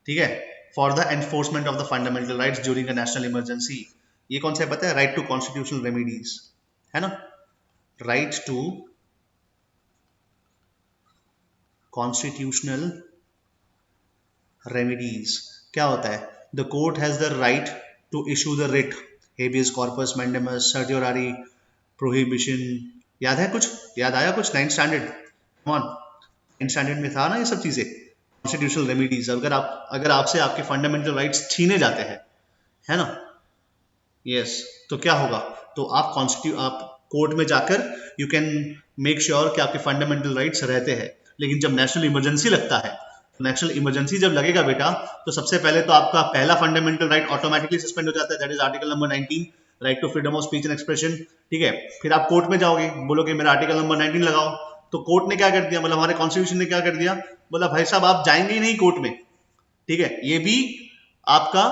ठीक है, for the enforcement of the fundamental rights during a national emergency. ये कौन सा है पता है? राइट टू कॉन्स्टिट्यूशनल रेमेडीज, है ना? राइट टू कॉन्स्टिट्यूशनल रेमेडीज क्या होता है? The court has the right to issue the writ, habeas corpus, mandamus, certiorari, prohibition. याद है कुछ? याद आया कुछ? 9th standard, come on, 9th standard में था ना ये सब चीजें। कॉन्स्टिट्यूशनल रेमेडीज, अगर आपसे आपके फंडामेंटल राइट्स छीने जाते हैं, है ना? यस तो क्या होगा? तो आप कोर्ट में जाकर यू कैन मेक श्योर कि आपके फंडामेंटल राइट्स रहते हैं। लेकिन जब नेशनल इमरजेंसी लगता है, नेशनल इमरजेंसी जब लगेगा बेटा, तो सबसे पहले तो आपका पहला फंडामेंटल राइट ऑटोमेटिकली सस्पेंड हो जाता है, that is article number 19, right to freedom of speech and expression. ठीक है, फिर आप कोर्ट में जाओगे, बोलोगे मेरा आर्टिकल नंबर 19 लगाओ, तो कोर्ट ने क्या कर दिया, मतलब हमारे कॉन्स्टिट्यूशन ने क्या कर दिया, बोला भाई साहब आप जाएंगे ही नहीं कोर्ट में। ठीक है, ये भी आपका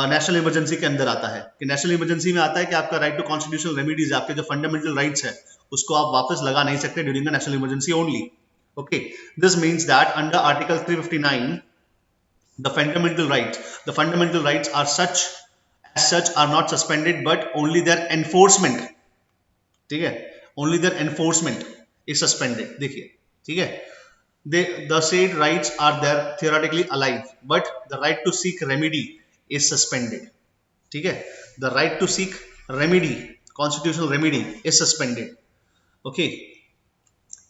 नेशनल इमरजेंसी के अंदर आता है, कि नेशनल इमरजेंसी में आता है कि आपका राइट टू कॉन्स्टिट्यूशनल रेमेडीज, आपके जो फंडामेंटल राइट्स है उसको आप वापस लगा नहीं सकते during the national emergency only. Okay, this means that under Article 359, the fundamental rights are as such are not suspended, but only their enforcement, ठीक है, only their enforcement is suspended। देखिए, ठीक है, the said rights are there theoretically alive, but the right to seek remedy is suspended। ठीक है, the right to seek remedy, constitutional remedy is suspended। Okay,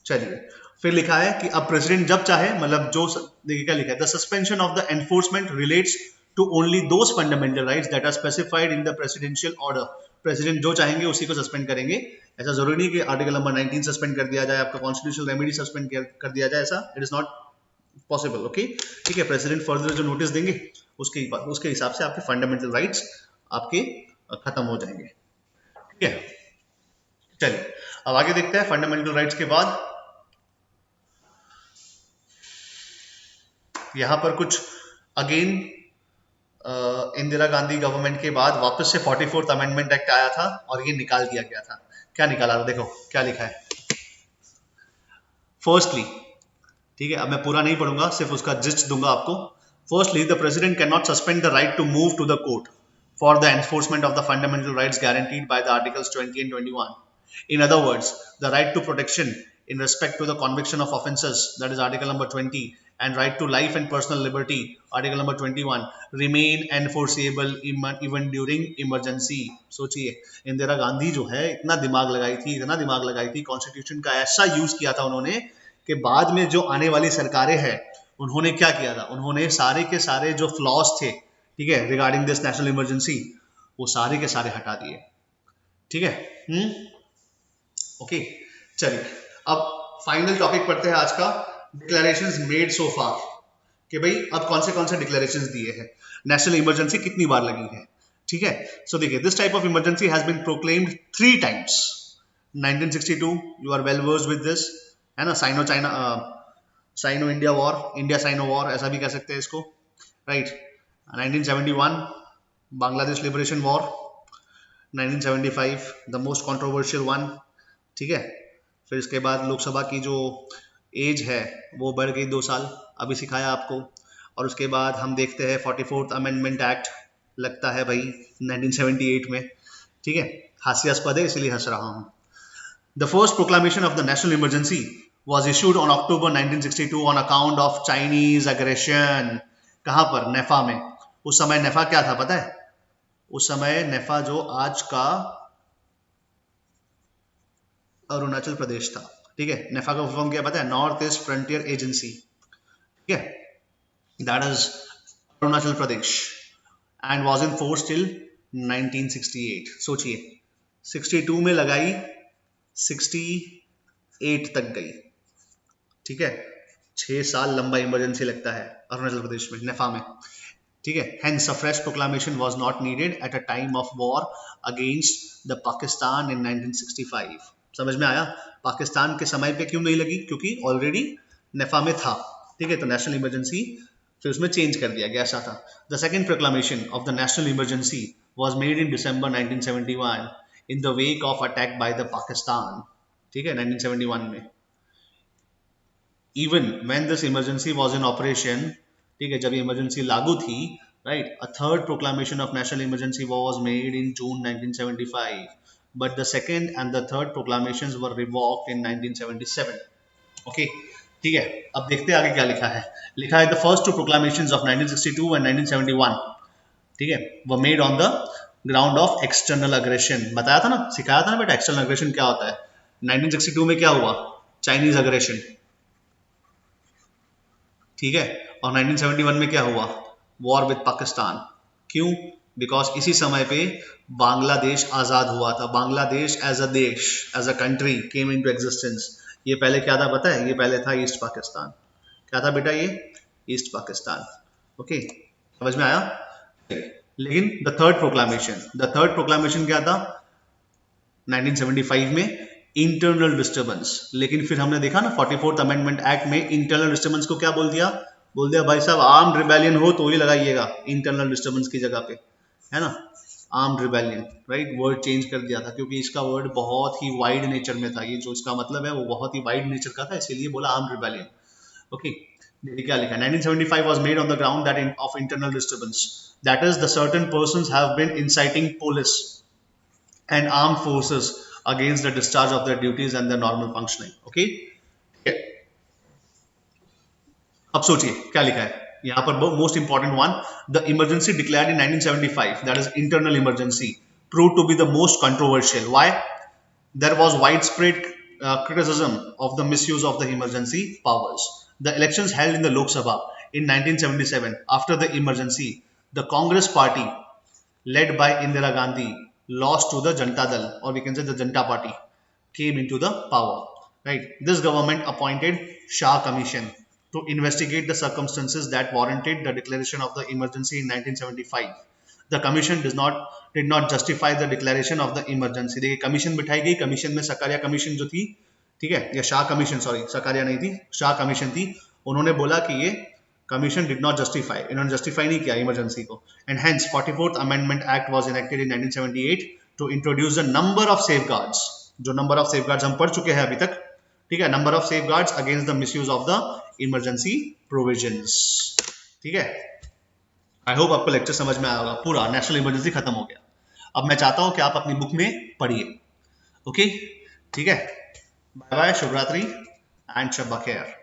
चलिए फिर लिखा है कि अब प्रेसिडेंट जब चाहे, मतलब जो देखिए क्या लिखा है, the suspension of the enforcement relates to only those fundamental rights that are specified in the presidential order. President जो चाहेंगे उसी को सस्पेंड करेंगे। ऐसा जरूरी नहीं कि आर्टिकल नंबर 19 सस्पेंड कर दिया जाए, आपका कॉन्स्टिट्यूशनल रेमेडी सस्पेंड कर दिया जाए, ऐसा it is not possible. Okay ठीक है, प्रेसिडेंट फर्दर जो नोटिस देंगे उसके हिसाब से आपके फंडामेंटल राइट्स आपके खत्म हो जाएंगे। ठीक है, चलिए अब आगे देखते हैं फंडामेंटल राइट्स के बाद। यहां पर कुछ अगेन इंदिरा गांधी गवर्नमेंट के बाद वापस से 44th अमेंडमेंट एक्ट आया था और ये निकाल दिया गया था। क्या निकाला था? देखो क्या लिखा है। फर्स्टली, ठीक है, अब मैं पूरा नहीं पढ़ूंगा, सिर्फ उसका जिस्ट दूंगा आपको। Firstly, the president can not suspend the right to move to the court for the enforcement of the fundamental rights guaranteed by the articles 20 and 21। In other words, the right to protection in respect to the conviction of offences, that is article number 20, and right to life and personal liberty, article number 21, remain enforceable even during emergency। सोचिए, इंदिरा गांधी जो है इतना दिमाग लगाई थी, constitution का ऐसा use किया था उन्होंने कि बाद में जो आने वाली सरकारें हैं उन्होंने क्या किया था, उन्होंने सारे के सारे जो फ्लॉज थे, ठीक है, रिगार्डिंग दिस नेशनल इमरजेंसी, वो सारे के सारे हटा दिए। ठीक है, ओके चलिए अब फाइनल टॉपिक पढ़ते हैं आज का, डिक्लेरेशंस मेड सो फार, कि भाई अब कौन से डिक्लेरेशंस दिए हैं, नेशनल इमरजेंसी कितनी बार लगी है। ठीक है, सो देखिए, this type of emergency has been proclaimed 3 times। 1962, you are well versed with this, है ना, Sino India war, India Sino war ऐसा भी कह सकते हैं इसको, right. 1971 Bangladesh liberation war, 1975 the most controversial one. ठीक है, फिर इसके बाद लोकसभा की जो एज है वो बढ़ गई 2 साल, अभी सिखाया आपको। और उसके बाद हम देखते हैं 44th अमेंडमेंट एक्ट लगता है भाई 1978 में। ठीक है, हास्यास्पद है इसलिए हंस रहा हूँ। The first proclamation of the national emergency was issued on October 1962 on account of Chinese aggression। कहाँ पर? नेफा में। उस समय नेफा क्या था पता है? उस समय नेफा जो आज का अरुणाचल प्रदेश था। ठीक है, नेफा का फॉर्म क्या पता है? North east frontier agency. ठीक है, that is Arunachal Pradesh and was in force till 1968। सोचिए, 62 में लगाई, 68 तक गई। ठीक है, 6 साल लंबा इमरजेंसी लगता है अरुणाचल प्रदेश में, नेफा में, ठीक है। Hence a fresh proclamation was not needed at a time of war against the Pakistan in 1965. समझ में आया? पाकिस्तान के समय पे क्यों नहीं लगी? क्योंकि ऑलरेडी नेफा में था, ठीक है। तो नेशनल इमरजेंसी फिर उसमें चेंज कर दिया गया, ऐसा था। The second proclamation of the national emergency was made in December 1971 in the wake of attack by the Pakistan, ठीक है, 1971 में। Even when this emergency was in operation, ठीक है, जब ये इमरजेंसी लागू थी, right, a third proclamation of national emergency was made in June 1975, but the second and the third proclamations were revoked in 1977. Okay, ठीक है। अब देखते हैं आगे क्या लिखा है। लिखा है the first two proclamations of 1962 and 1971, ठीक है, वो made on the ground of external aggression. बताया था ना, सिखाया था ना बेटा एक्सटर्नल अग्रेशन क्या होता है। 1962 में क्या हुआ? चाइनीज अग्रेशन, ठीक है। और 1971 में क्या हुआ? War with Pakistan. क्यों? बिकॉज इसी समय पे बांग्लादेश आजाद हुआ था। बांग्लादेश एज अ देश, as a country came into existence. ये पहले क्या था पता है? ये पहले था ईस्ट पाकिस्तान। क्या था बेटा? ये ईस्ट पाकिस्तान। ओके, समझ में आया? लेकिन द थर्ड प्रोक्लामेशन क्या था 1975 में? Internal disturbance. लेकिन फिर हमने देखा ना 44th अमेंडमेंट एक्ट में इंटरनल डिस्टर्बेंस को क्या बोल दिया? बोल दिया भाई साहब आर्म्ड रिबेलियन हो तो ही लगाइएगा इंटरनल डिस्टर्बेंस की जगह पे, है ना, armed rebellion, right. Word change कर दिया था क्योंकि इसका वर्ड बहुत ही वाइड नेचर में था। ये जो इसका मतलब है वो बहुत ही वाइड नेचर का था, इसीलिए बोला आर्म्ड रिबेलियन। ओके, क्या लिखा है? 1975 was made on the ground of internal disturbance. That is, the certain persons have been inciting police and armed forces against the discharge of their duties and their normal functioning. Okay? अब सोचिए क्या लिखा है यहाँ पर, most important one, the emergency declared in 1975, that is internal emergency, proved to be the most controversial. Why? There was widespread criticism of the misuse of the emergency powers. The elections held in the Lok Sabha in 1977 after the emergency, the Congress party led by Indira Gandhi lost to the Janata Dal, or we can say the Janata Party came into the power, right. This government appointed Shah Commission to investigate the circumstances that warranted the declaration of the emergency in 1975. The commission did not justify the declaration of the emergency. देखिए commission बिठाई गई, commission में Sakariya commission जो थी, ठीक है, या Shah commission, sorry Sakariya नहीं थी, शाह कमीशन थी। उन्होंने बोला कि ये कमीशन डिड नॉट जस्टिफाई, इन्होंने जस्टिफाई नहीं किया इमरजेंसी को। And hence 44th amendment act was enacted in 1978 to introduce the number of safeguards, जो नंबर ऑफ सेफगार्ड्स हम पढ़ चुके हैं अभी तक, ठीक है, number of safeguards against the misuse of the emergency provisions, ठीक है। आई होप आपको लेक्चर समझ में आया होगा, पूरा नेशनल इमरजेंसी खत्म हो गया। अब मैं चाहता हूं कि आप अपनी बुक में पढ़िए, ओके, ठीक है। बाय बाय, शुभ रात्रि एंड शब बखैर।